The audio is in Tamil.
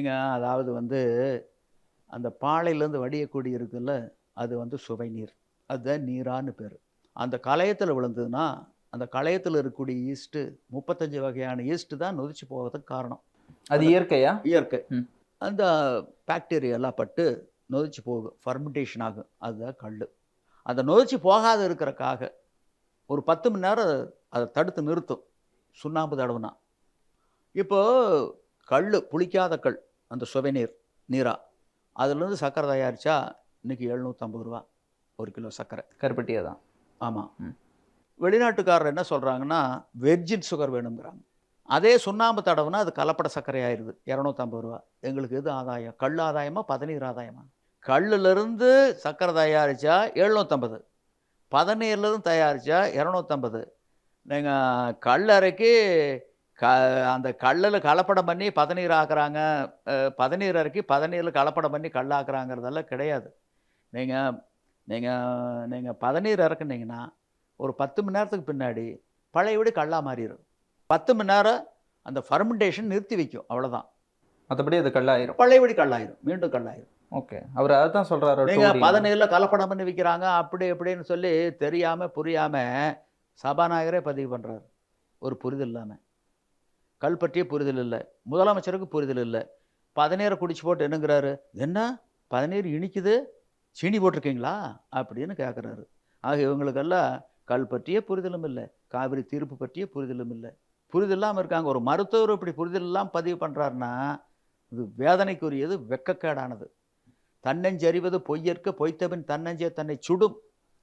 நீங்கள் அதாவது வந்து அந்த பாளையிலேருந்து வடியக்கூடிய இருக்குல்ல, அது வந்து சுவை நீர். அதுதான் நீரான்னு பேரு. அந்த கலயத்தில விழுந்ததுன்னா, அந்த கலயத்தில இருக்கக்கூடிய ஈஸ்ட்டு 35 வகையான ஈஸ்ட்டு தான் நொதிச்சு போவதுக்கு காரணம். அது அந்த இயற்கையா? இயற்கை. ம். அந்த பாக்டீரியாலாம் பட்டு நொதிச்சு போகும். ஃபெர்மென்டேஷன் ஆகும். அதுதான் கல்லு. அந்த நொதிச்சு போகாத இருக்கறக்காக, ஒரு 10 மணி நேரம் அத தடுத்து நிறுத்தும். சுண்ணாம்பு தடவுனா. இப்போ கல்லு, புளிக்காத கல். அந்த சுவை நீரா. அதிலிருந்து சர்க்கரை தயாரிச்சா, இன்னைக்கு ரூ. 750 1 கிலோ சர்க்கரை. கருப்பட்டியா தான். ஆமா. ம். வெளிநாட்டுக்காரர் என்ன சொல்றாங்கன்னா, வெர்ஜின் சுகர் வேணும்ங்கிறாங்க. அதே சுண்ணாம்பு தடவுனா அது கலப்பட சர்க்கரை ஆயிருது. ரூ. 250. எங்களுக்கு எது ஆதாயம்? கல் ஆதாயமா? பதநீர் ஆதாயமா? கல்லுலருந்து சர்க்கரை தயாரிச்சா 750. பதநீர்லருந்து தயாரிச்சா 250. நீங்க கல்லறைக்கு க அந்த கல்லுல கலப்படம் பண்ணி பதநீர் ஆக்குறாங்க. பதநீர் அரைக்கி பதநீர்ல கலப்படம் பண்ணி கல்லாக்குறாங்கிறதெல்லாம் கிடையாது. நீங்க நீங்க நீங்க பதநீர் இறக்குனீங்கன்னா, ஒரு 10 மணி நேரத்துக்கு பின்னாடி பழையபடி கல்லா மாறிரும். 10 மணி நேரம் அந்த ஃபெர்மென்டேஷன் நிறுத்தி வைக்கும். அவ்வளதான். மத்தபடி அது கல்லாயிரும். பழையபடி கல்லாயிரும். மீண்டும் கல்லாயிரும். ஓகே. அவரு அதத்தான் சொல்றாரோ நீங்க டோடின்னு. பதநீர்ல கலப்படம் பண்ணி விக்கிறாங்க. அப்படி இப்படின்னு சொல்லி தெரியாம, புரியாம சபாநாயகரே பதிவு பண்றாரு. ஒரு புரிதல் இல்லாம. கல் பற்றிய புரிதல் இல்ல. முதலமைச்சருக்கு புரிதல் இல்ல. பதநீர குடிச்சு போட்டு என்னங்கிறாரு? "என்ன பதநீர் இனிக்குது? சீனி போட்டிருக்கீங்களா?" அப்படின்னு கேட்குறாரு. ஆக இவங்களுக்கெல்லாம் கல் பற்றிய புரிதலும் இல்ல. காவிரி தீர்ப்பு பற்றிய புரிதலும் இல்ல. புரிதல் இல்லாம இருக்காங்க. ஒரு மருத்துவர் இப்படி புரிதல் இல்லாம பதிவு பண்றாருன்னா, இது வேதனைக்குரியது, வெட்கக்கேடானது. "தன்னெஞ்சு அறிவது பொய்யற்க பொய்த்தபின் தன்னெஞ்சே தன்னைச் சுடும்."